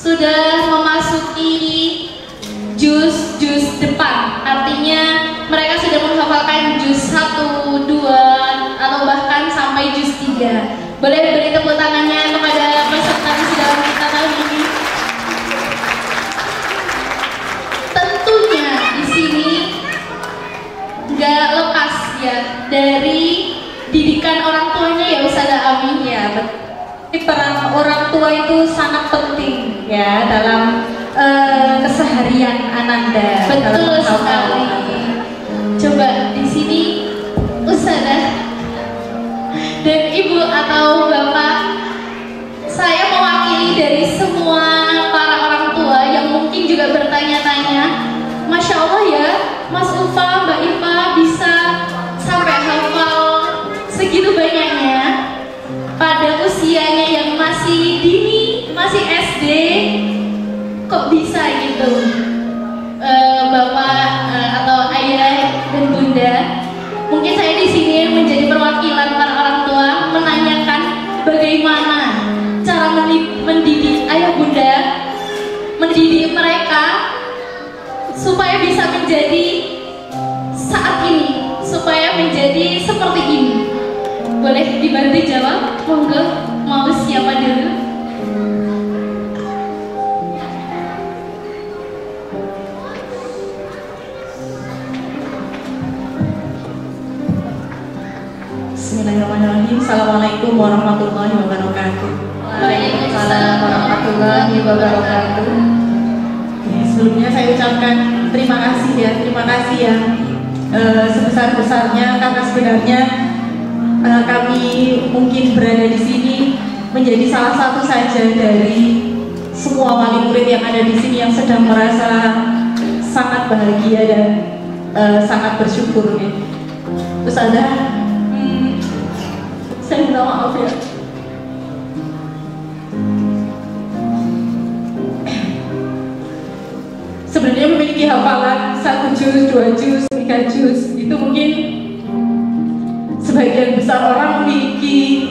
sudah memasuki juz depan, artinya mereka sudah menghafalkan juz 1, 2 atau bahkan sampai juz 3. Boleh beri tepuk tangannya kepada peserta sidang kita kali ini. Tentunya di sini nggak lepas ya dari didikan orang tuanya ya Ustazah Ami ya. Peran orang tua itu sangat penting ya dalam keseharian Ananda. Betul sekali. Coba di sini Ustazah dan Ibu atau Bapak, saya mewakili dari semua para orang tua yang mungkin juga bertanya-tanya, Masya Allah ya, Mas Ufa, Mbak Ipa bisa sampai hafal segitu banyaknya pada usianya yang masih dini, masih SD. Kok bisa gitu? Bapak atau ayah dan bunda, mungkin saya di sini menjadi perwakilan para orang tua menanyakan bagaimana cara mendidik ayah bunda, mendidik mereka supaya bisa menjadi saat ini, supaya menjadi seperti ini. Boleh dibantu jawab? Monggo, mau siapa dulu? Bismillahirrahmanirrahim. Assalamualaikum warahmatullahi wabarakatuh. Waalaikumsalam warahmatullahi wabarakatuh. Sebelumnya saya ucapkan terima kasih ya sebesar-besarnya, karena sebenarnya kami mungkin berada di sini menjadi salah satu saja dari semua wali murid yang ada di sini yang sedang merasa sangat bahagia dan sangat bersyukur ya. Ustazah, saya minta maaf ya. Sebenarnya memiliki hafalan 1 juz, 2 juz, 3 juz itu mungkin sebagian besar orang memiliki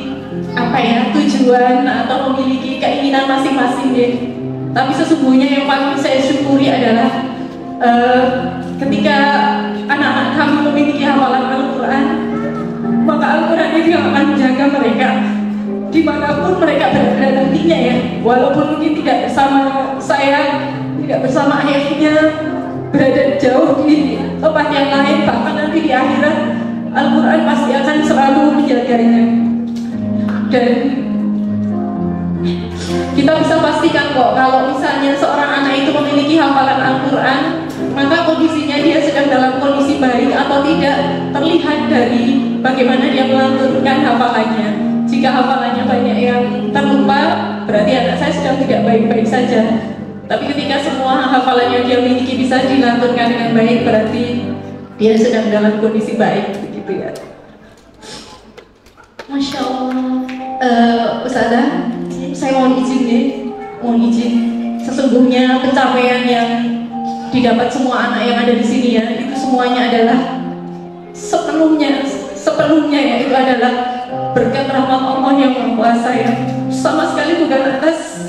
tujuan atau memiliki keinginan masing-masing ya. Tapi sesungguhnya yang paling saya syukuri adalah ketika anak-anak kami memiliki hafalan Al-Quran, maka Al-Quran itu yang akan menjaga mereka dimanapun mereka berada nantinya ya. Walaupun mungkin tidak bersama saya, tidak bersama ayahnya, berada jauh di tempat yang lain, bahkan nanti di akhirat Al-Quran pasti akan selalu menjaganya. Dan kita bisa pastikan kok kalau misalnya seorang anak itu memiliki hafalan Al-Quran, maka kondisinya dia sedang dalam kondisi baik atau tidak terlihat dari bagaimana dia melantunkan hafalannya. Jika hafalannya banyak yang terlupa, berarti anak saya sedang tidak baik-baik saja. Tapi ketika semua hafalan yang dia miliki bisa dilantunkan dengan baik, berarti dia sedang dalam kondisi baik, begitu ya. Masya Allah. Ustazah, saya mohon izin. Sesungguhnya pencapaian yang didapat semua anak yang ada di sini ya, itu semuanya adalah sepenuhnya ya, itu adalah berkat rahmat Allah yang Maha Kuasa ya. Sama sekali bukan atas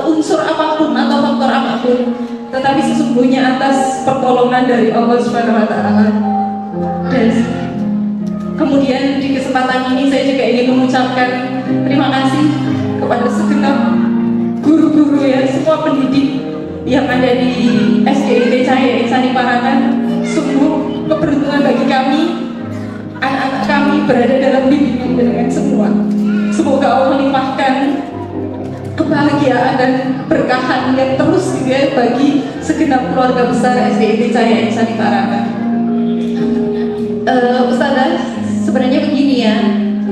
unsur apapun atau faktor apapun, tetapi sesungguhnya atas pertolongan dari Allah Subhanahu wa Ta'ala. Dan kemudian di kesempatan ini saya juga ingin mengucapkan terima kasih kepada segenap guru-guru ya, semua pendidik yang ada di SDIT Cahaya Insani Parakan. Sungguh keberuntungan bagi kami, anak-anak kami berada dalam bimbingan dengan semua. Semoga Allah limpahkan kebahagiaan dan berkahan yang terus ya bagi segenap keluarga besar SDIT Cahaya Insani Parakan. Ustazah, sebenarnya begini ya,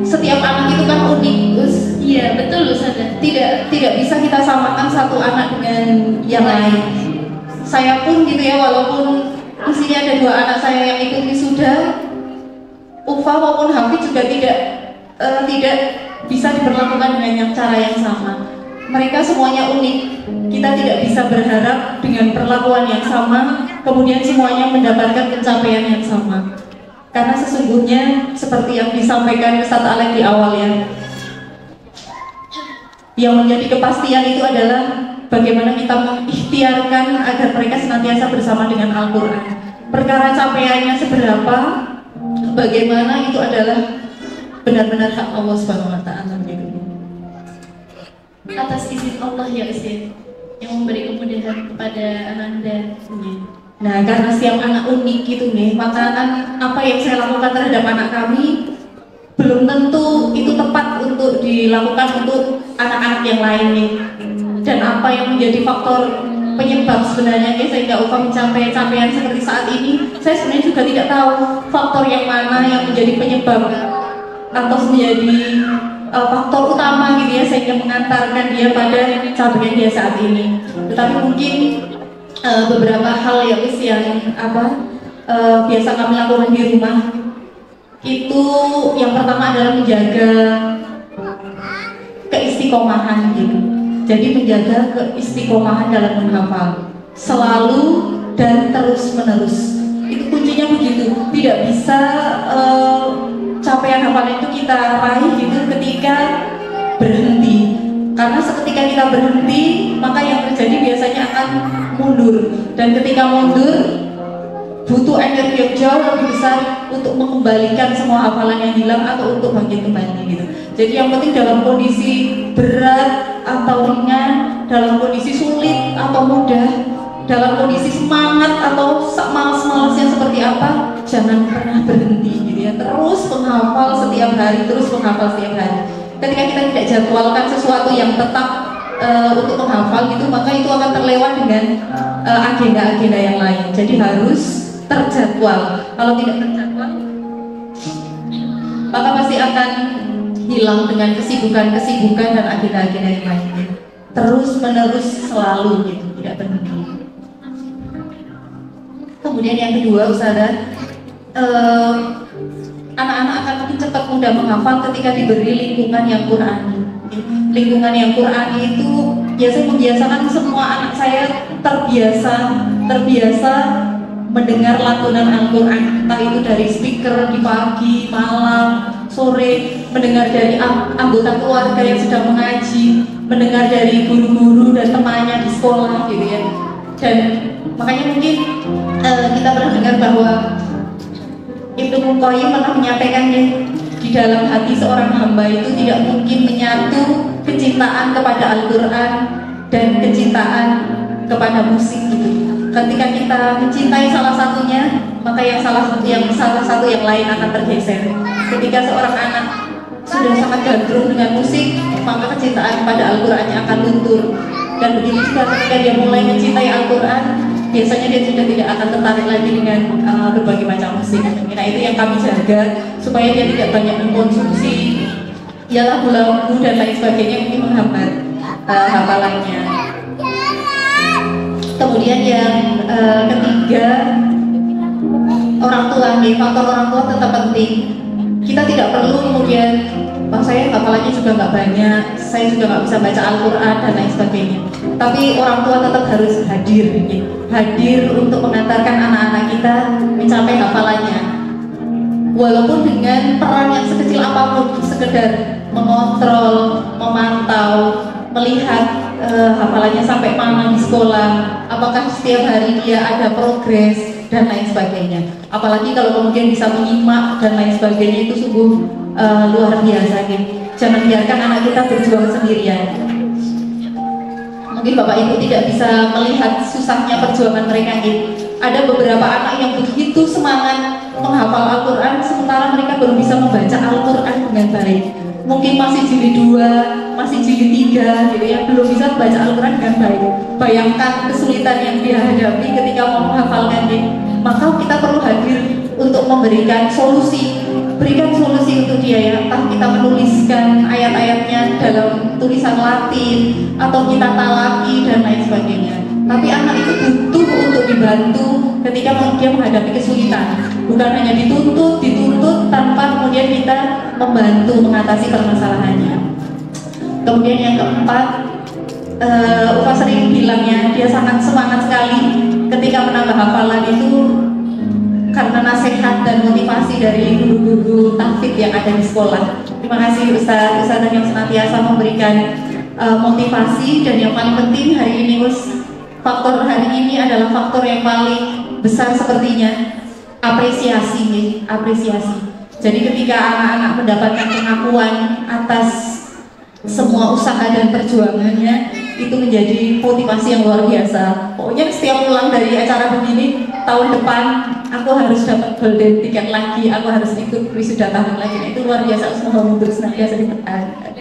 setiap anak itu kan unik, Gus. Iya, betul Ustazah. Tidak bisa kita samakan satu anak dengan yang lain. Saya pun gitu ya, walaupun di sini ada 2 anak saya yang ikut wisuda, Ufa maupun Hafid juga tidak bisa diperlakukan dengan yang cara yang sama. Mereka semuanya unik. Kita tidak bisa berharap dengan perlakuan yang sama, kemudian semuanya mendapatkan pencapaian yang sama. Karena sesungguhnya seperti yang disampaikan Ustaz Alek di awal ya, yang menjadi kepastian itu adalah bagaimana kita mengikhtiarkan agar mereka senantiasa bersama dengan Al-Quran. Perkara capaiannya seberapa, bagaimana itu adalah benar-benar hak Allah Subhanahu wa Ta'ala. Atas izin Allah ya Ustaz, yang memberi kemudahan kepada Ananda. Nah, karena setiap anak unik gitu nih, makanan apa yang saya lakukan terhadap anak kami belum tentu itu tepat untuk dilakukan untuk anak-anak yang lain nih. Dan apa yang menjadi faktor penyebab sebenarnya sehingga upah mencapai capaian seperti saat ini, saya sebenarnya juga tidak tahu faktor yang mana yang menjadi penyebab atau menjadi faktor utama gitu ya, sehingga mengantarkan dia pada capaian dia saat ini. Tetapi mungkin beberapa hal yang biasa kami lakukan di rumah itu, yang pertama adalah menjaga keistiqomahan gitu. Jadi menjaga keistiqomahan dalam menghafal selalu dan terus menerus, itu kuncinya begitu. Tidak bisa capaian hafalan itu kita raih gitu ketika berhenti, karena seketika kita berhenti maka yang terjadi biasanya akan mundur, dan ketika mundur butuh energi yang jauh lebih besar untuk mengembalikan semua hafalan yang hilang atau untuk bangkit kembali gitu. Jadi yang penting dalam kondisi berat atau ringan, dalam kondisi sulit atau mudah, dalam kondisi semangat atau malas-malasnya seperti apa, jangan pernah berhenti gitu ya. Terus menghafal setiap hari, terus menghafal setiap hari. Ketika kita tidak jadwalkan sesuatu yang tetap untuk menghafal gitu, maka itu akan terlewat dengan agenda-agenda yang lain. Jadi harus terjadwal. Kalau tidak terjadwal, maka pasti akan hilang dengan kesibukan dan agenda-agenda yang lainnya. Terus menerus selalu gitu, tidak berhenti. Kemudian yang kedua, Ustazah, anak-anak akan lebih cepat mudah menghafal ketika diberi lingkungan yang Qur'ani. Lingkungan yang Qur'ani itu biasanya membiasakan semua anak saya terbiasa mendengar lantunan Al-Quran, entah itu dari speaker di pagi, malam, sore, mendengar dari anggota keluarga yang sedang mengaji, mendengar dari guru-guru dan temannya di sekolah gitu ya. Dan makanya mungkin kita pernah dengar bahwa Ibnu Qayyim pernah menyampaikan di dalam hati seorang hamba itu tidak mungkin menyatu kecintaan kepada Al-Quran dan kecintaan kepada musik gitu. Ketika kita mencintai salah satunya, maka salah satu yang lain akan tergeser. Ketika seorang anak sudah sangat gandrung dengan musik, maka kecintaan kepada Al-Qurannya akan luntur. Dan begitu juga ketika dia mulai mencintai Al-Quran, biasanya dia sudah tidak akan tertarik lagi dengan berbagai macam musik. Nah, itu yang kami jaga supaya dia tidak banyak mengkonsumsi lagu-lagu dan lain sebagainya, mungkin menghambat hafalannya. Kemudian yang ketiga, orang tua. Faktor orang tua tetap penting. Kita tidak perlu kemudian, saya hafalannya juga nggak banyak, saya juga nggak bisa baca Al-Quran dan lain sebagainya. Tapi orang tua tetap harus hadir untuk mengantarkan anak-anak kita mencapai hafalannya. Walaupun dengan peran yang sekecil apapun, sekedar mengontrol, memantau, melihat hafalannya sampai mana di sekolah, apakah setiap hari dia ada progres dan lain sebagainya. Apalagi kalau kemudian bisa menyimak dan lain sebagainya, itu sungguh luar biasa gitu. Jangan biarkan anak kita berjuang sendirian. Mungkin Bapak Ibu tidak bisa melihat susahnya perjuangan mereka gitu. Ada beberapa anak yang begitu semangat menghafal Al-Quran, sementara mereka belum bisa membaca Al-Quran dengan baik. Mungkin masih jilid 2, masih jilid 3 gitu ya, belum bisa membaca Al-Quran dengan baik. Bayangkan kesulitan yang dia hadapi ketika mau menghafalkan ini. Maka kita perlu hadir untuk memberikan solusi. Berikan solusi untuk dia ya, entah kita menuliskan ayat-ayatnya dalam tulisan Latin atau kita talaki dan lain sebagainya. Tapi anak itu butuh untuk dibantu ketika dia menghadapi kesulitan. Bukan hanya dituntut tanpa kemudian kita membantu mengatasi permasalahannya. Kemudian yang keempat, Ufa sering bilangnya dia sangat semangat sekali ketika menambah hafalan itu karena nasihat dan motivasi dari guru-guru tahfidz yang ada di sekolah. Terima kasih Ustazah yang senantiasa memberikan motivasi, dan yang paling penting hari ini faktor hari ini adalah faktor yang paling besar sepertinya, apresiasi. Jadi ketika anak-anak mendapatkan pengakuan atas semua usaha dan perjuangannya, itu menjadi motivasi yang luar biasa. Pokoknya setiap pulang dari acara begini, tahun depan aku harus dapat golden ticket lagi, aku harus ikut wisuda tahun lagi. Nah, itu luar biasa, semoga mundur senantiasa dipertahankan.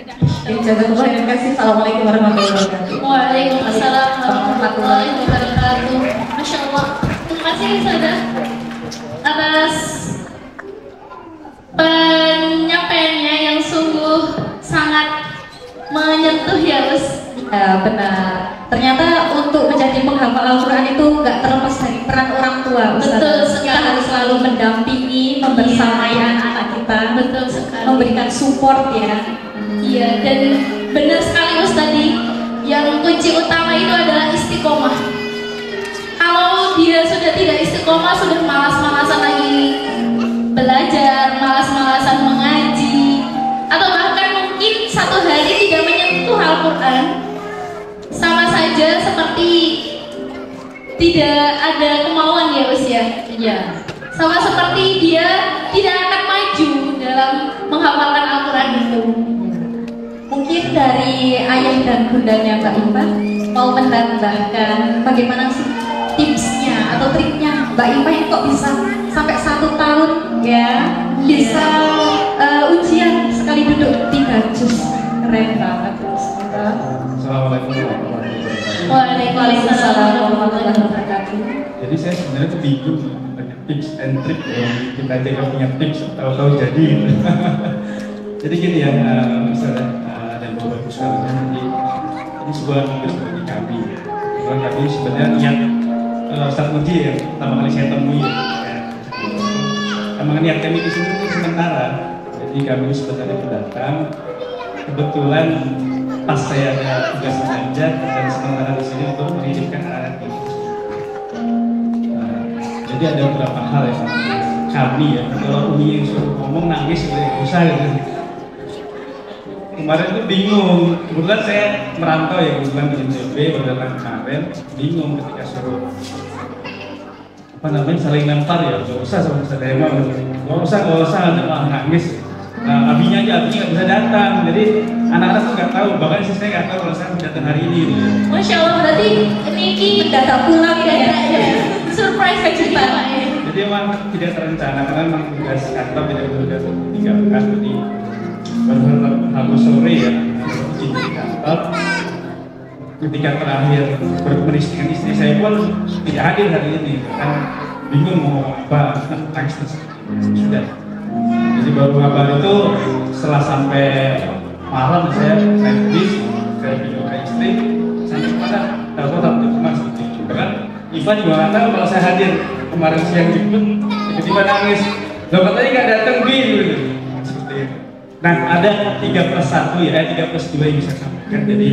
Jazakallah khairan kasih. Assalamualaikum warahmatullahi wabarakatuh. Waalaikumsalam warahmatullahi wabarakatuh. Masya Allah. Terima kasih Sada atas penyampaiannya yang sungguh sangat menyentuh ya Us. Ya benar. Ternyata untuk menjadi penghafal Al-Quran itu nggak terlepas dari peran orang tua. Betul sekali. Kita harus selalu mendampingi, membersamai anak-anak kita. Betul sekali. Memberikan support ya. Iya, dan benar sekali Us tadi, yang kunci utama itu adalah istiqomah. Kalau dia sudah tidak istiqomah, sudah malas-malasan lagi belajar, malas-malasan mengaji, atau bahkan mungkin satu hari tidak menyentuh Al-Quran, sama saja seperti tidak ada kemauan ya Us ya. Iya. Sama seperti dia tidak akan maju dalam menghafalkan Al-Quran itu. Mungkin dari ayah dan bundanya Mbak Ipa mau menambahkan bagaimana sih tipsnya atau triknya Mbak Ipa yang kok bisa sampai 1 tahun ya bisa ujian sekali duduk 3 juz. Keren banget. Assalamualaikum warahmatullahi wabarakatuh. Waalaikumsalam warahmatullahi wabarakatuh. Jadi saya sebenarnya tuh bingung banyak tips and trik ya. Kita aja nggak punya tips, tahu-tahu jadi. Jadi gini ya, misalnya dan bapak ibu sekalian, jadi ini sebuah tugas bagi kami. Kebetulan kami sebenarnya niat Ustadz Muji ya, pertama kali saya temui ya. Emang niat kami di sini sementara. Jadi kami sebenarnya pendatang. Kebetulan pas saya ada tugas belanja dan sementara di sini untuk menitipkan anak ini. Jadi ada beberapa hal ya kami ya, kalau Umi yang suruh ngomong nangis udah usah gitu. Kemarin tuh bingung, kebetulan saya merantau ya, kebetulan di NTB baru datang kemarin, bingung ketika suruh apa namanya saling lempar ya, gak usah sama saya mau, gak usah ada malah nangis. Nah, abinya nggak bisa datang, jadi anak-anak tuh nggak tahu, bahkan istri saya nggak tahu kalau saya datang hari ini. Masya Allah, berarti Niki mendadak pulang ya. Surprise kita. Jadi memang tidak terencana karena memang tugas kantor tidak bertugas ditinggalkan. Jadi baru Rabu sore ya di kantor. Ketika terakhir berkomunikasi dengan istri saya pun tidak hadir hari ini, kan bingung mau apa, tangis sudah. Jadi baru kabar itu setelah sampai malam saya naik bis ke video istri sampai pada telepon cuma seperti itu kan. Ivan juga nggak tahu kalau saya hadir kemarin siang jemput, tiba-tiba nangis. Loh katanya nggak datang gitu. Seperti itu. Nah ada 3+1 ya, 3+2 yang bisa sampaikan. Jadi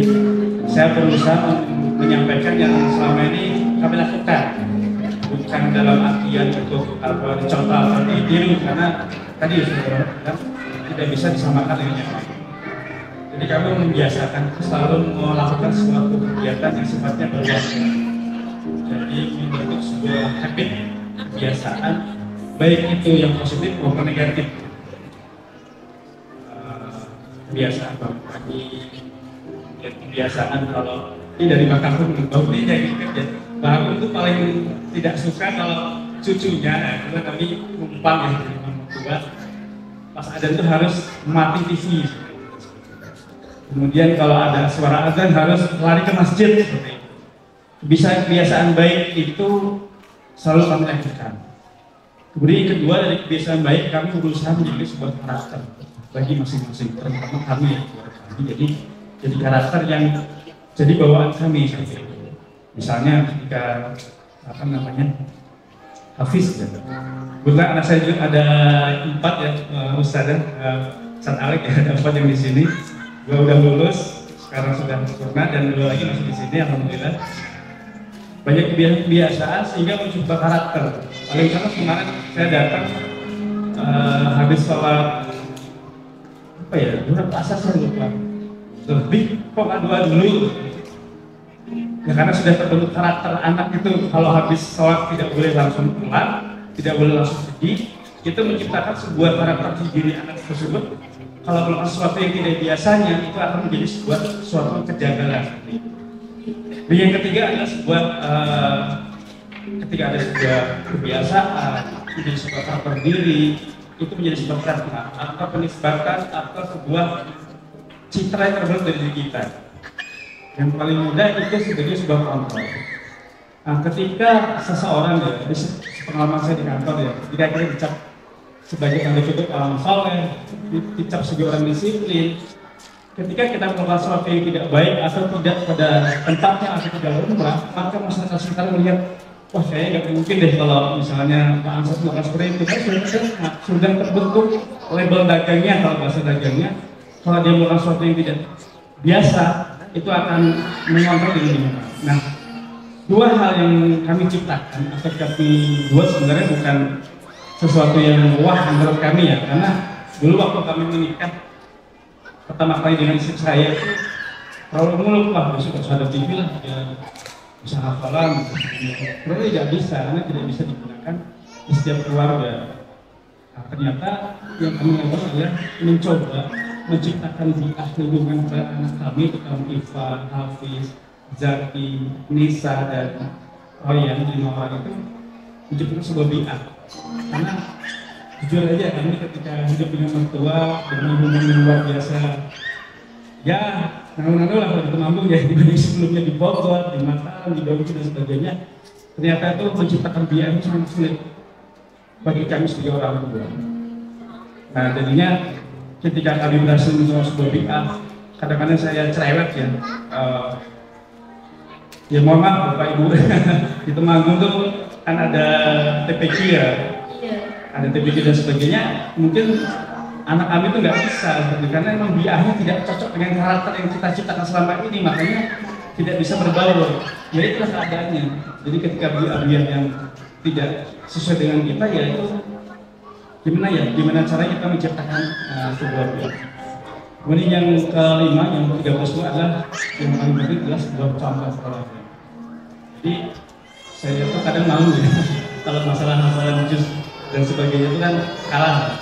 saya berusaha menyampaikan yang selama ini kami lakukan. Bukan dalam artian untuk apa dicontoh atau ditiru, karena tadi sudah bilang tidak bisa disamakan dengan yang lain. Jadi kami membiasakan selalu melakukan suatu kegiatan yang sifatnya berwarna. Jadi membentuk sebuah habit, kebiasaan, baik itu yang positif maupun negatif. Kebiasaan pagi, kebiasaan kalau ini dari Bakahun, baunya gitu ya. Bakahun itu paling tidak suka kalau cucunya, karena kami numpang ya dari orang tua. Pas ada itu harus mati TV. Kemudian kalau ada suara azan harus lari ke masjid seperti itu. Kebiasaan baik itu selalu kami lakukan. Kemudian yang kedua dari kebiasaan baik kami berusaha menjadi sebuah karakter bagi masing-masing, terutama kami ya, jadi karakter yang jadi bawaan kami seperti itu. Misalnya ketika apa namanya Hafiz ya. Kebetulan anak saya juga ada 4 ya, Ustazah Ustaz Alek ya, ada 4 yang di sini. 2 udah lulus, sekarang sudah sempurna, dan 2 lagi masih di sini, alhamdulillah. Banyak kebiasaan sehingga mencoba karakter. Paling karena kemarin saya datang habis sholat apa ya, berapa asar saya lupa. lebih kok nggak doa dulu. Ya karena sudah terbentuk karakter anak itu, kalau habis sholat tidak boleh langsung pulang, tidak boleh langsung pergi. Itu menciptakan sebuah karakter di diri anak tersebut. Kalau melakukan sesuatu yang tidak biasanya, itu akan menjadi sebuah suatu kejanggalan. Dan yang ketiga adalah sebuah ketika ada sebuah kebiasaan, menjadi sebuah karakter diri, itu menjadi sebuah karakter atau penisbatan atau sebuah citra yang terbentuk dari diri kita. Yang paling mudah itu sebagai sebuah kontrol. Nah, ketika seseorang ya, di pengalaman saya di kantor ya, ketika kita dicap sebagai tanda kutip orang soleh, dicap sebagai orang disiplin, ketika kita melakukan sesuatu yang tidak baik atau tidak pada tempatnya atau tidak lumrah, maka masyarakat sekitar melihat, wah kayaknya nggak mungkin deh kalau misalnya Pak Ansas melakukan seperti itu. Kan sudah terbentuk label dagangnya, kalau bahasa dagangnya, kalau dia melakukan sesuatu yang tidak biasa, itu akan mengontrol diri kita. Nah, dua hal yang kami ciptakan atau kami buat sebenarnya bukan sesuatu yang wah menurut kami ya, karena dulu waktu kami menikah pertama kali dengan istri saya itu terlalu muluk, wah besok harus ada TV lah, ya bisa hafalan, ternyata tidak bisa, karena tidak bisa digunakan di setiap keluarga. Nah, ternyata yang kami lakukan adalah mencoba menciptakan bi'ah lingkungan pada anak kami, terutama Iva, Hafiz, Zaki, Nisa, dan Royan, 5 orang itu menciptakan sebuah bi'ah. Karena jujur aja kami ketika hidup dengan mertua dengan hubungan yang luar biasa, ya nanggung lah kalau di Temanggung ya, dibanding sebelumnya di Bogor, di Mataram, di Bogor dan sebagainya, ternyata itu menciptakan bi'ah itu sangat sulit bagi kami sebagai orang tua. Nah jadinya ketika kami berhasil mencoba sebuah bi'ah, kadang-kadang saya cerewet ya, ya mohon maaf Bapak Ibu, di Temanggung tuh kan ada TPQ ya, ada TPQ dan sebagainya. Mungkin anak kami tuh nggak bisa, karena memang bi'ahnya tidak cocok dengan karakter yang kita ciptakan selama ini, makanya tidak bisa berbaur. Ya itulah keadaannya. Jadi ketika bi'ah yang tidak sesuai dengan kita, ya itu gimana caranya kita menciptakan sebuah bi'ah. Kemudian yang kelima, yang 32 adalah yang paling penting adalah sebuah contoh sekolah. Jadi saya tuh kadang malu ya kalau masalah hafalan juz dan sebagainya itu kan kalah.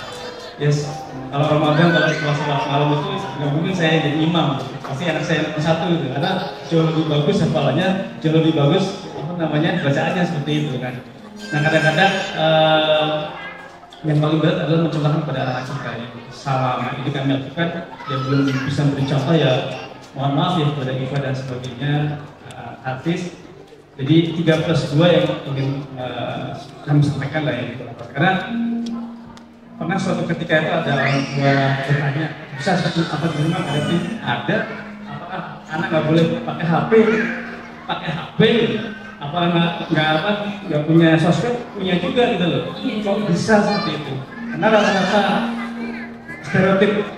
Yes, kalau Ramadan, kalau sholat malam itu nggak mungkin saya jadi imam, pasti anak saya satu gitu, karena jauh lebih bagus hafalannya, jauh lebih bagus bacaannya seperti itu kan. Nah kadang-kadang yang paling berat adalah mencontohkan kepada anak kita ya. Selama ini kami lakukan, yang belum bisa beri contoh ya mohon maaf ya kepada Iva dan sebagainya, artis. Jadi 3+2 yang ingin kami sampaikan lah ya. Karena pernah suatu ketika itu ada orang tua bertanya, bisa satu apa di rumah ada TV? Ada. Apakah anak nggak boleh pakai HP? Pakai HP? Apa nggak punya sosmed? Punya juga gitu loh. Kok bisa seperti itu? Karena rata-rata stereotip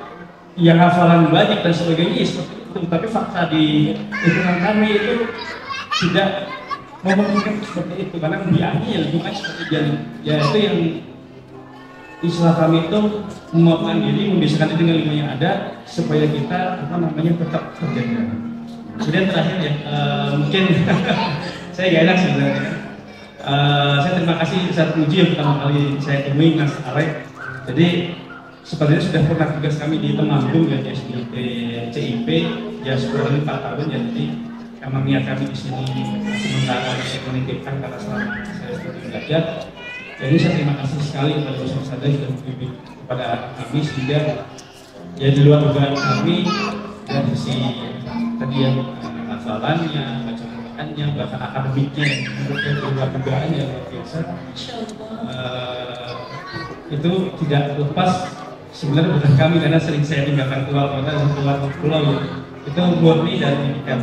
yang hafalan banyak dan sebagainya seperti itu. Tapi fakta di lingkungan kami itu tidak memungkinkan seperti itu, karena bi'ahnya ya lingkungan seperti ya itu yang istilah kami itu menguatkan diri, membiasakan diri dengan lingkungan yang ada supaya kita tetap terjaga. Kemudian terakhir ya, mungkin saya gak enak sebenarnya. Saya terima kasih Ustaz Puji yang pertama kali saya temui Mas Arek. Jadi sebenarnya sudah pernah tugas kami di Temanggung ya, di SDIP CIP ya 10 tahun 4 tahun ya. Jadi emang niat kami di sini sementara saya menitipkan karena selama saya studi belajar. Jadi saya terima kasih sekali kepada Ustaz Sadai sudah membimbing kepada kami sehingga ya di luar dugaan kami dari sisi tadi yang hafalannya, bacaannya, bahkan akademiknya menurut saya di luar dugaannya luar biasa. Itu tidak lepas sebenarnya bukan kami, karena sering saya tinggalkan keluar kota dan keluar pulau ya. Itu murni dari pendidikan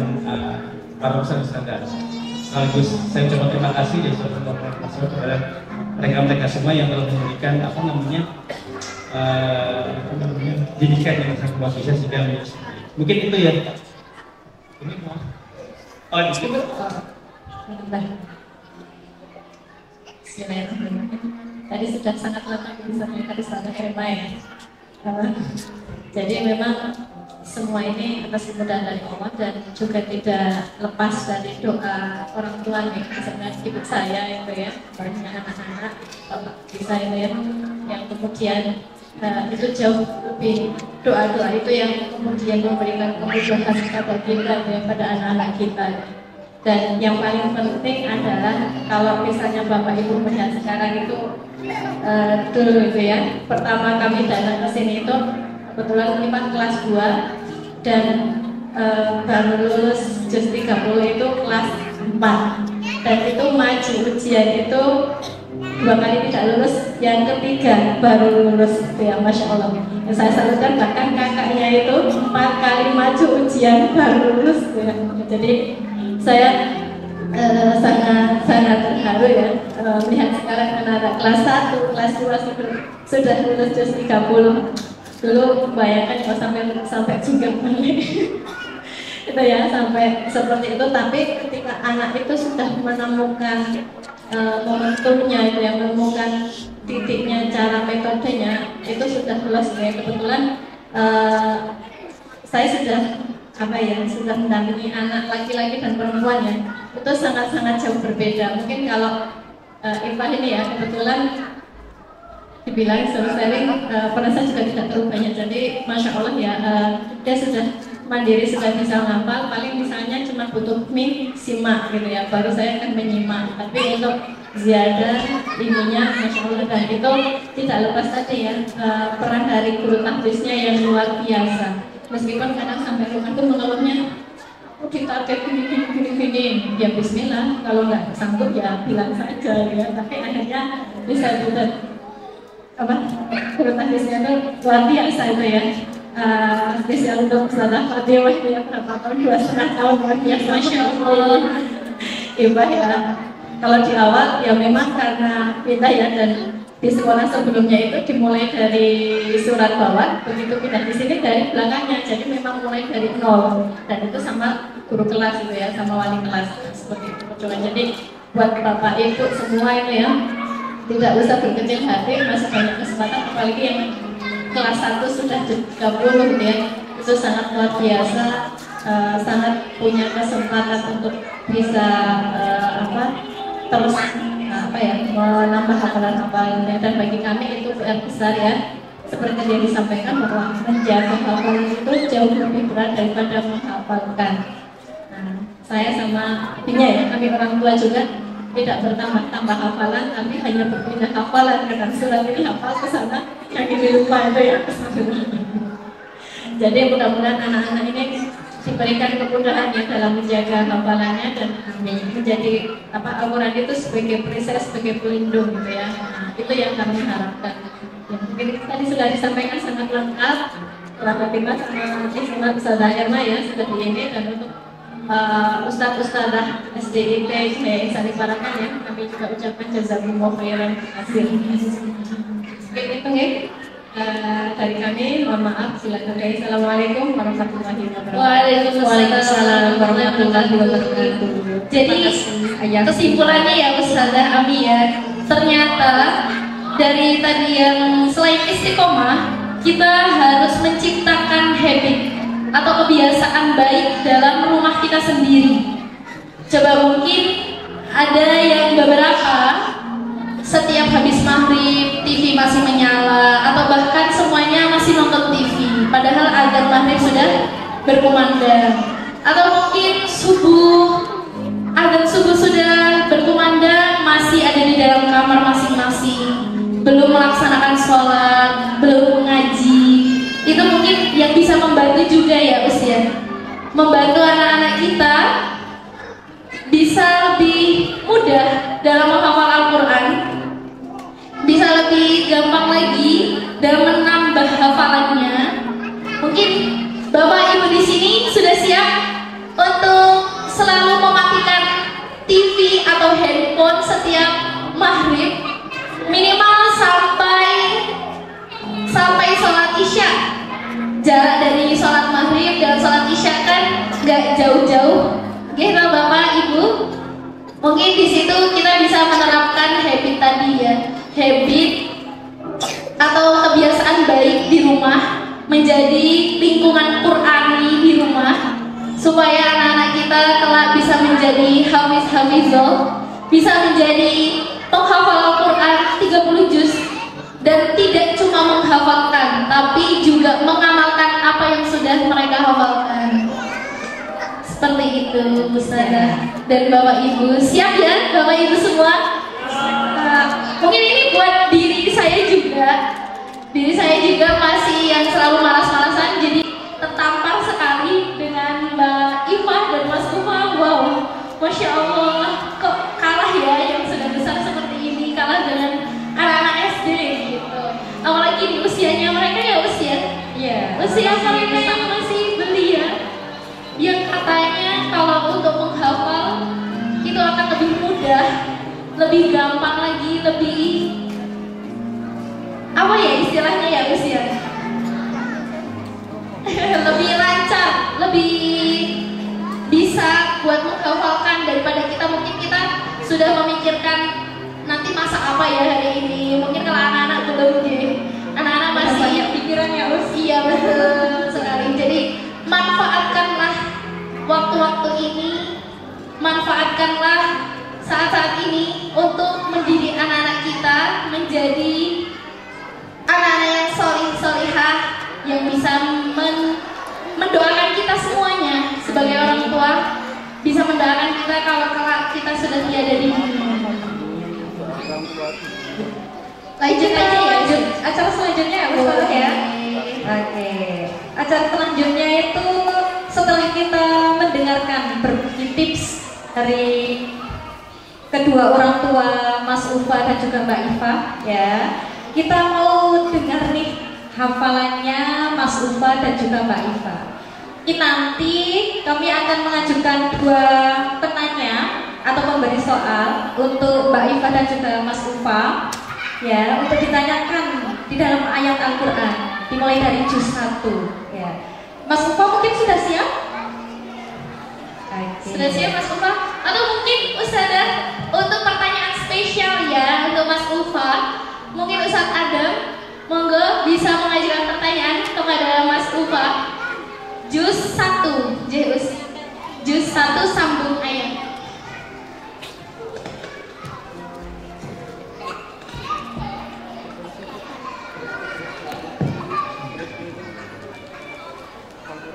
para ustaz standar. Sekaligus saya coba terima kasih ya kepada mereka semua yang telah memberikan didikan yang sangat luar biasa sehingga mungkin itu ya. Ini mau di sini. Tadi sudah sangat lengkap disampaikan di sana Herma ya. Jadi memang semua ini atas kemudahan dari Allah dan juga tidak lepas dari doa orang tua nih, misalnya ibu saya itu ya, banyak anak-anak bapak saya itu ya, yang kemudian itu jauh lebih doa-doa itu yang kemudian memberikan kemudahan kepada kita ya, pada anak-anak kita. Dan yang paling penting adalah kalau misalnya bapak ibu melihat sekarang itu dulu itu ya, pertama kami datang ke sini itu kebetulan Ipan kelas 2 dan baru lulus juz 30 itu kelas 4 dan itu maju ujian itu 2 kali tidak lulus, yang ketiga baru lulus itu ya, Masya Allah. Yang saya salutkan bahkan kakaknya itu 4 kali maju ujian baru lulus ya. Jadi saya sangat terharu ya melihat sekarang anak-anak kelas 1, kelas 2 sudah lulus juz 30. Dulu bayangkan kalau sampai juga balik itu ya, sampai seperti itu. Tapi ketika anak itu sudah menemukan momentumnya itu yang menemukan titiknya, cara metodenya itu sudah lulus ya. Kebetulan saya sudah sudah mendampingi anak laki-laki dan perempuan ya, itu sangat-sangat jauh berbeda. Mungkin kalau Irfan ini ya kebetulan dibilang storytelling pada saya juga tidak terlalu banyak, jadi Masya Allah ya, dia sudah mandiri, sudah bisa ngapal, paling misalnya cuma butuh simak gitu ya, baru saya akan menyimak. Tapi untuk ziyadah ininya Masya Allah, dan itu tidak lepas tadi ya peran dari guru tahfiznya yang luar biasa. Meskipun kadang sampai rumah itu mengeluhnya ditarget gini, ya bismillah, kalau nggak sanggup ya bilang saja ya, tapi akhirnya bisa juga guru tahfiznya itu luar biasa itu ya. Spesial untuk Ustazah Fatimah itu ya, berapa tahun, 2,5 tahun luar biasa, Masya Allah. Ibah ya, kalau di awal ya memang karena kita ya, dan di sekolah sebelumnya itu dimulai dari surat bawah, begitu pindah di sini dari belakangnya, jadi memang mulai dari nol, dan itu sama guru kelas itu ya, sama wali kelas seperti itu. Jadi buat bapak ibu semua itu ya, tidak usah berkecil hati, masih banyak kesempatan, apalagi yang kelas 1 sudah 30 gitu ya, itu sangat luar biasa, sangat punya kesempatan untuk bisa terus menambah hafalan-hafalannya. Dan bagi kami itu PR besar ya, seperti yang disampaikan bahwa menjaga hafalan itu jauh lebih berat daripada menghafalkan. Nah, saya sama Binya ya, kami orang tua juga tidak bertambah hafalan, tapi hanya berpindah hafalan, karena surat ini hafal ke sana, yang ini lupa itu ya. Jadi mudah-mudahan anak-anak ini diberikan kemudahan ya dalam menjaga hafalannya, dan menjadi Al-Quran itu sebagai perisai, sebagai pelindung gitu ya. Nah, itu yang kami harapkan. Ya, mungkin tadi sudah disampaikan sangat lengkap oleh Fatimah sama Ustazah Irma ya, sudah di ini, dan untuk Ustazah SDIT saya Sari Parakan ya, kami juga ucapkan jazakumullah khairan, terima kasih. Mungkin itu ya dari kami, mohon maaf, silakan. Assalamualaikum warahmatullahi wabarakatuh. Waalaikumsalam warahmatullahi wabarakatuh. Jadi kesimpulannya ya Ustazah Ami ya, ternyata dari tadi yang selain istiqomah, kita harus menciptakan habit atau kebiasaan baik dalam rumah kita sendiri. Coba mungkin ada yang beberapa setiap habis maghrib TV masih menyala, atau bahkan semuanya masih nonton TV padahal azan maghrib sudah berkumandang, atau mungkin azan subuh sudah berkumandang masih ada di dalam kamar masing-masing, belum melaksanakan sholat, belum mengaji. Itu mungkin yang bisa membantu juga ya usia, membantu anak-anak kita bisa lebih mudah dalam menghafal Al-Quran, bisa lebih gampang lagi dalam menambah hafalannya. Mungkin Bapak Ibu di sini sudah siap untuk selalu mematikan TV atau handphone setiap maghrib, minimal sampai sholat isya. Jarak dari sholat maghrib dan sholat isya kan nggak jauh-jauh. Oke, Bapak Ibu, mungkin di situ kita bisa menerapkan habit tadi ya, habit atau kebiasaan baik di rumah menjadi lingkungan Qur'ani di rumah, supaya anak-anak kita kelak bisa menjadi hafiz-hafizah, bisa menjadi penghafal Al-Quran 30 juz, dan tidak cuma menghafalkan tapi juga mengamalkan apa yang sudah mereka hafalkan. Seperti itu Ustazah dan Bapak Ibu. Siap ya Bapak Ibu semua? Mungkin ini buat diri saya juga. Diri saya juga masih yang selalu malas-malasan, jadi tertampar sekali dengan Mbak Iva dan Mas Ufa. Wow, Masya Allah, kok kalah ya yang sudah besar seperti ini, kalah dengan anak-anak SD gitu. Apalagi di usianya mereka ya usia mereka yang masih belia, yang katanya kalau untuk menghafal itu akan lebih mudah, lebih gampang lagi, lebih apa ya istilahnya ya usia lebih lancar, lebih bisa buat menghafalkan daripada kita. Mungkin kita sudah memikirkan nanti masak apa ya hari ini. Mungkin kalau anak-anak belum deh, anak-anak masih banyak pikirannya iya betul sekali. Jadi manfaatkanlah waktu-waktu ini, manfaatkanlah saat-saat ini untuk mendidik anak-anak kita menjadi anak-anak yang solih-solihah, yang bisa mendoakan kita semuanya sebagai orang tua, bisa mendoakan kita kalau kelak kita sudah tiada di dunia. Lanjut aja ya, acara selanjutnya ya Ustazah ya. Oke. Acara selanjutnya itu setelah kita mendengarkan berbagi tips dari kedua orang tua Mas Ufa dan juga Mbak Iva ya, kita mau dengar nih hafalannya Mas Ufa dan juga Mbak Iva. Ini nanti kami akan mengajukan dua penanya atau pemberi soal untuk Mbak Iva dan juga Mas Ufa ya, untuk ditanyakan di dalam ayat Al-Quran dimulai dari juz 1 ya. Mas Ufa mungkin sudah siap? Okay. Sudah siap Mas Ufa? Atau mungkin Ustazah untuk pertanyaan spesial ya untuk Mas Ufa, mungkin Ustaz Adam monggo bisa mengajukan pertanyaan kepada Mas Ufa. Juz 1, Juz 1 sambung ayat.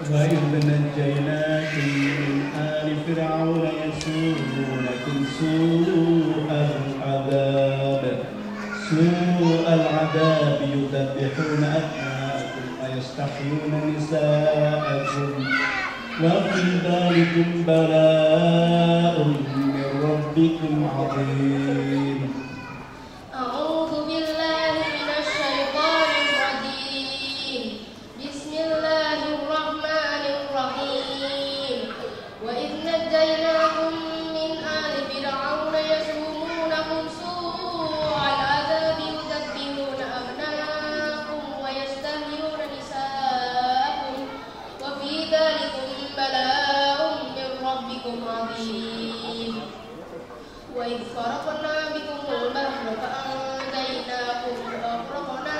وإذ نجيناكم من آل فرعون يسومونكم سوء العذاب يذبحون أبناءكم ويستحيون نساءكم وفي ذلكم بلاء من ربكم عظيم. أعوذ بالله من الشيطان الرجيم. بسم الله الرحمن الرحيم. وإذ نجيناكم من آل فرعون يسومونكم سوء العذاب يذبحون أبناءكم ويستحيون نساءكم وفي ذلكم بلاء من ربكم عظيم. وإذ فرقنا بكم البحر فأنجيناكم وأغرقنا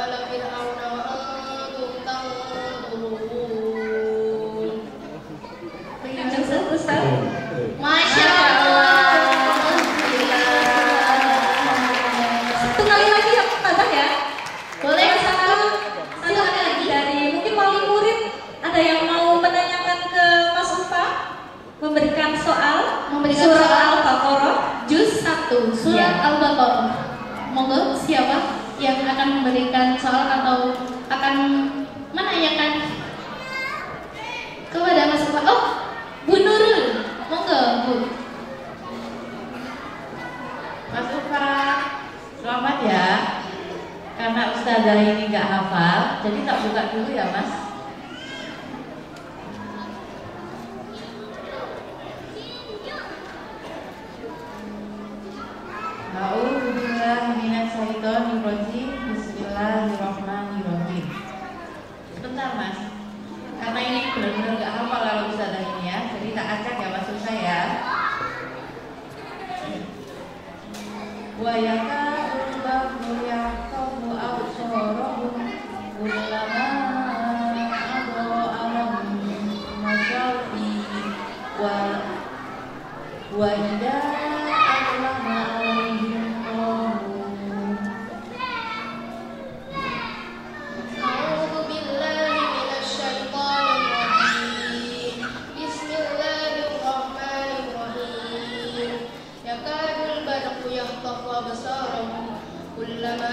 آل فرعون وأنتم تنظرون. Masya Allah. Satu kali lagi ya Ustazah ya. Boleh satu kali lagi dari mungkin wali murid ada yang mau menanyakan ke Mas Ufa, memberikan soal, surah Al-Baqarah Juz 1 Surat Al-Baqarah. Monggo siapa yang akan memberikan soal atau akan menanyakan kepada Mas Ufa? Oh, Bu Nurul. Monggo Bu. Mas Ufa, selamat ya. Karena Ustazah ini nggak hafal, jadi tak buka dulu ya Mas. A'udzubillahiminasyaitonirrajim. Bismillahirrahmanirrahim. Sebentar Mas, karena ini benar-benar nggak hafal kalau Ustazah ini ya, jadi tak acak ya Mas Ufa ya. Wa yakadul bahru yaqabu absarahum kullama wa idza aqlama alaihim qalu. A'udzu billahi minasy syaithanir rajim. Bismillahirrahmanirrahim. Yakadul barqu yakhtafu absarahum kullama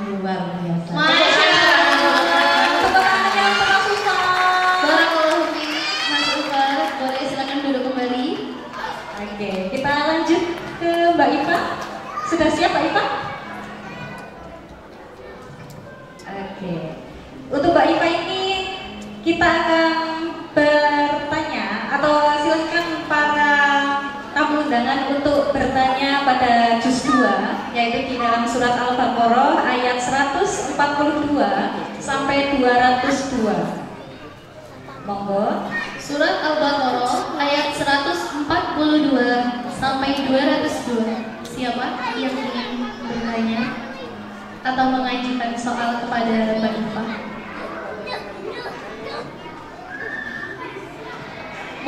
Luar biasa. Masya Allah. Tebakannya Mas Ufar. Barakallahu fiik, Mas Ufar. Boleh silakan duduk kembali. Oke, kita lanjut ke Mbak Ipa. Sudah siap Mbak Ipa? Oke. Untuk Mbak Ipa ini kita akan bertanya atau silakan para tamu undangan untuk bertanya pada juz 2, yaitu di dalam surat Al-Baqarah ayat 142 sampai 202. Monggo. Surat Al-Baqarah ayat 142 sampai 202. Siapa yang ingin bertanya atau mengajukan soal kepada Mbak Ipa?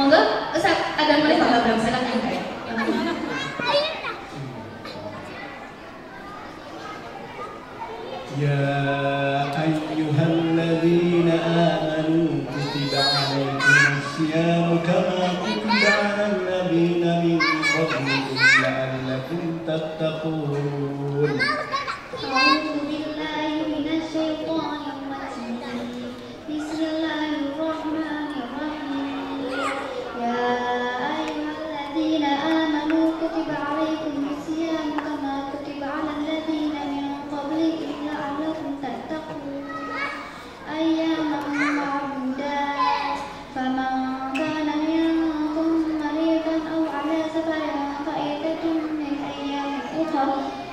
Monggo, Ustaz, ada mulai Pak, silakan. يا أيها الذين آمنوا كتب عليكم الصيام كما كتب على الذين من قبلكم لعلكم تتقون. أعوذ بالله من الشيطان الرجيم. بسم الله الرحمن الرحيم. يا أيها الذين آمنوا كتب عليكم الصيام كما كتب على الذين من قبلكم لعلكم تتقون. أياما معدودات فمن كان منكم مريضا أو على سفر فعدة من أيام أخر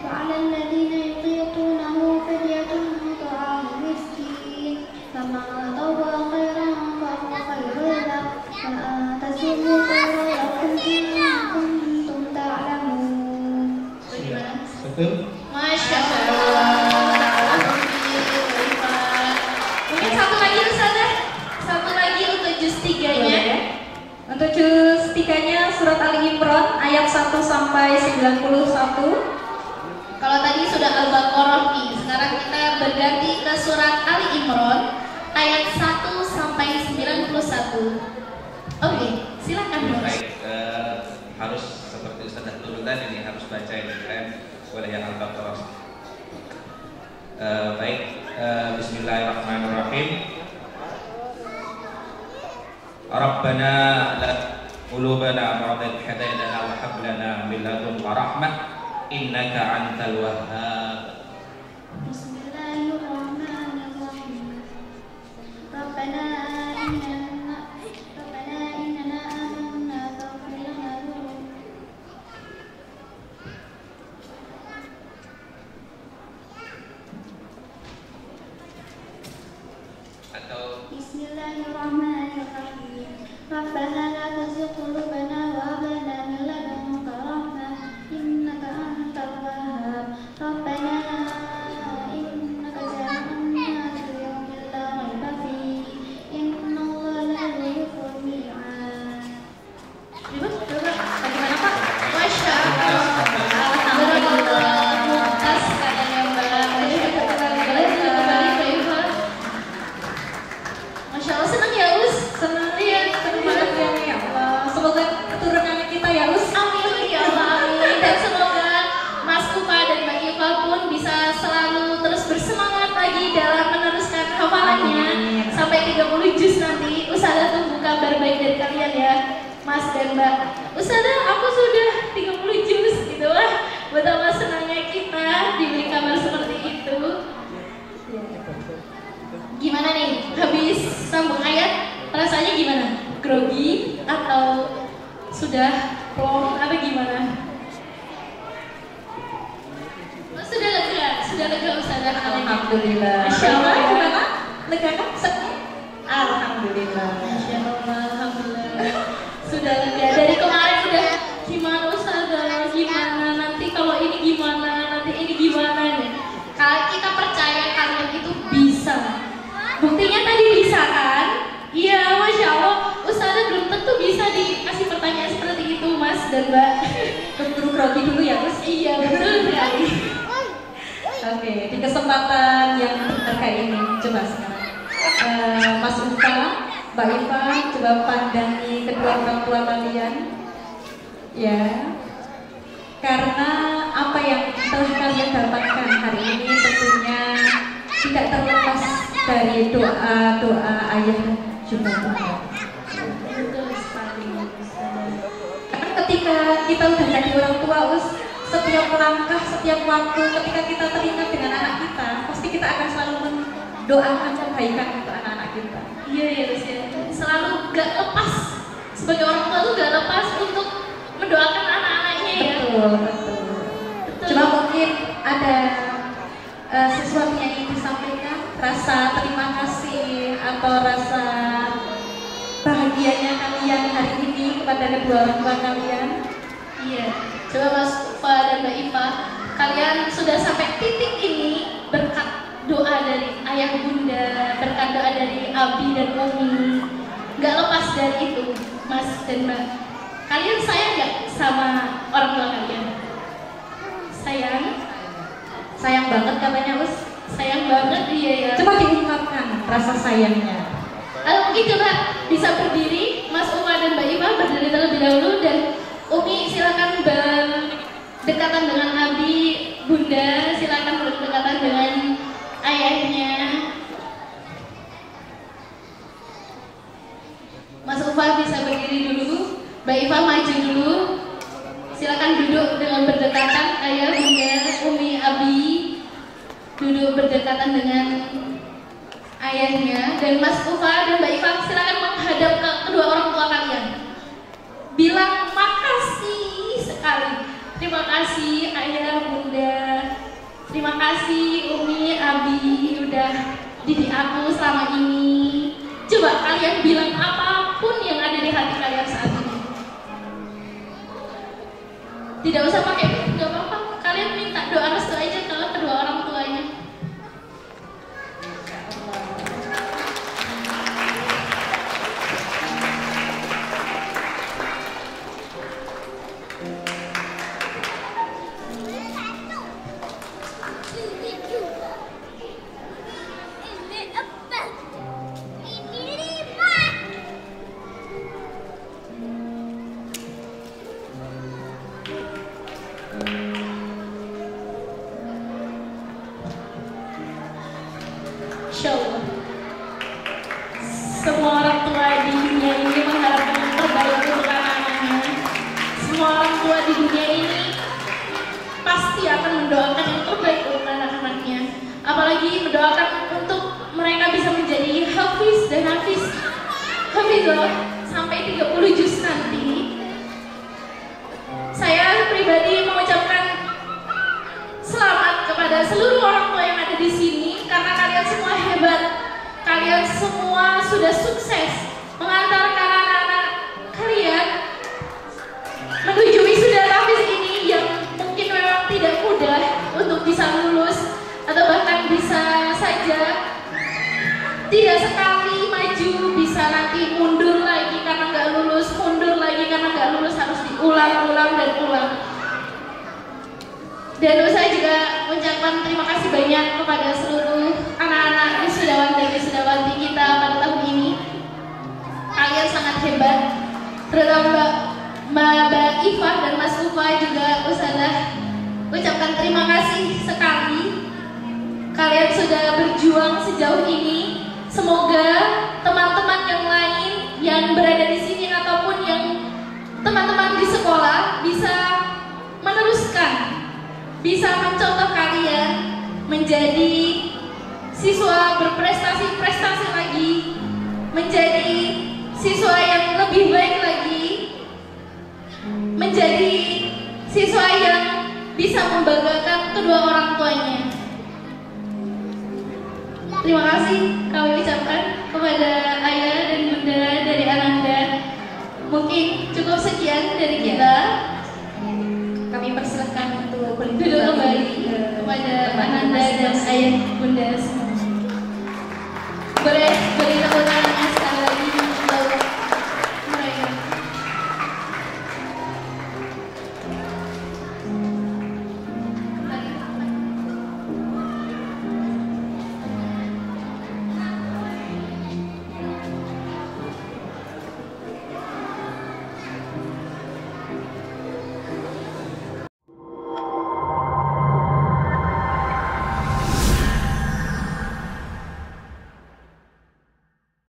وعلى الذين يطيقونه فدية طعام مسكين فمن تطوع خيرا فهو خير له وأن تصوموا خيرا لكم إن كنتم تعلمون. Betul? Masya Allah. Mungkin satu lagi Ustazah. Satu lagi untuk juz 3-nya. Untuk juz 3-nya surat Ali Imran ayat 1 sampai 91. Kalau tadi sudah Al-Baqarah nih, sekarang kita berganti ke surat Ali Imran ayat 1 sampai 91. Oke, silakan Mas. Baik, harus seperti Ustaz dulu tadi nih, harus baca ini kan boleh yang Al-Baqarah. Baik, Bismillahirrahmanirrahim. Rabbana la qulubana ba'da idh hadaytana wa hab lana min ladunka rahmah innaka antal wahhab. Bismillahirrahmanirrahim. Rabbana innana amanna faghfir lana dhunubana. Atau Bismillahirrahmanirrahim. Rabbana la tuzigh qulubana wa hab lana min ladunka rahmah innaka antal wahhab. Rabbana innaka jami'un nas li yawmin la rayba fihi innallaha la yukhliful mi'ad. Coba bagaimana Pak? Masya Allah. Alhamdulillah. Mumtaz kayaknya Mbak. Boleh kembali Mbak Iva. Masya Allah, senang ya Us? Senang ya, senang banget ya Allah. Semoga keturunannya kita ya Us. Amin ya Allah, amin. Dan semoga Mas Upa dan Mbak Iva pun bisa selalu terus bersemangat lagi dalam meneruskan hafalannya sampai 30 juz nanti. Ustazah tunggu kabar baik dari kalian ya, Mas dan Mbak. Ustazah, aku sudah 30 juz gitu lah. Betapa senangnya kita diberi kabar seperti itu. Gimana nih? Habis sambung ayat, rasanya gimana? Grogi atau Sudah plong atau gimana? Oh, sudah lega Ustazah. Alhamdulillah. Masya Allah. Gimana? Lega kan? Alhamdulillah. Masya Allah, alhamdulillah. Sudah lega. Dari kemarin udah gimana Ustazah? Gimana nanti kalau ini gimana? Nanti ini gimana nih? Kalau kita percaya kalian itu bisa. Buktinya tadi bisa kan? Iya, Masya Allah. Ustazah belum tentu bisa dikasih pertanyaan seperti itu, Mas dan Mbak. Keburu grogi dulu ya, Mas? Iya, betul sekali. Oke, di kesempatan yang terkait ini, coba sekarang Mas Ufa, Mbak Iva, coba pandangi kedua orang tua kalian. Ya, karena apa yang telah kalian dapatkan hari ini tentunya tidak terlepas dari doa-doa ayah juga Bunda. Betul sekali. Karena ketika kita udah jadi orang tua, setiap langkah, setiap waktu, ketika kita teringat dengan anak kita, pasti kita akan selalu mendoakan kebaikan untuk anak-anak kita. Iya ya, selalu gak lepas sebagai orang tua tuh gak lepas untuk mendoakan anak-anaknya ya. Betul, betul. Cuma mungkin ada sesuatu yang ingin disampaikan, rasa terima kasih atau rasa bahagianya kalian hari ini kepada kedua orang tua kalian. Iya, coba Mas Ufa dan Mbak Iva, kalian sudah sampai titik ini berkat doa dari ayah bunda, berkat doa dari Abi dan Umi. Gak lepas dari itu, Mas dan Mbak. Kalian sayang gak sama orang tua kalian? Sayang? Sayang banget katanya, Sayang banget, iya ya. Coba diungkapkan rasa sayangnya. Mungkin coba bisa berdiri, Mas Ufa dan Mbak Iva berdiri terlebih dahulu, dan Umi silakan berdekatan dengan Abi, Bunda silakan berdekatan dengan ayahnya. Mas Ufa bisa berdiri dulu, Mbak Iva maju dulu. Silakan duduk dengan berdekatan, ayah, Bunda, Umi, Abi duduk berdekatan dengan ayahnya, dan Mas Ufa dan Mbak Iva silakan menghadap ke kedua orang tua kalian. Bilang makasih sekali. Terima kasih ayah, bunda. Terima kasih Umi, Abi udah didik aku selama ini. Coba kalian bilang apapun yang ada di hati kalian saat ini. Tidak usah pakai, nggak apa-apa. Kalian minta doa restu aja ke kedua orang tuanya. Insya Allah, semua orang tua di dunia ini mengharapkan yang terbaik untuk anak-anaknya. Semua orang tua di dunia ini pasti akan mendoakan yang terbaik untuk anak-anaknya. Apalagi mendoakan untuk mereka bisa menjadi hafiz dan hafizah sampai 30 juz nanti. Saya pribadi mengucapkan selamat kepada seluruh orang tua yang ada di sini, karena kalian semua hebat. Kalian semua sudah sukses mengantarkan anak-anak kalian menuju wisuda tahfiz ini yang mungkin memang tidak mudah untuk bisa lulus, atau bahkan bisa saja tidak sekali maju, bisa nanti mundur lagi karena nggak lulus, mundur lagi karena nggak lulus, harus diulang-ulang dan ulang. Dan saya juga mengucapkan terima kasih banyak kepada seluruh anak-anak wisudawan dan wisudawati kita pada tahun ini. Kalian sangat hebat, terutama Mbak Iva dan Mas Ufa juga Ustazah ucapkan terima kasih sekali. Kalian sudah berjuang sejauh ini. Semoga teman-teman yang lain yang berada di sini ataupun yang teman-teman di sekolah bisa meneruskan, bisa mencontoh kalian menjadi siswa berprestasi-prestasi lagi, menjadi siswa yang lebih baik lagi, menjadi siswa yang bisa membanggakan kedua orang tuanya. Terima kasih kami ucapkan kepada ayah dan bunda dari Ananda. Mungkin cukup sekian dari kita. Kami persilahkan untuk Duduk kembali kepada Ananda dan ayah bunda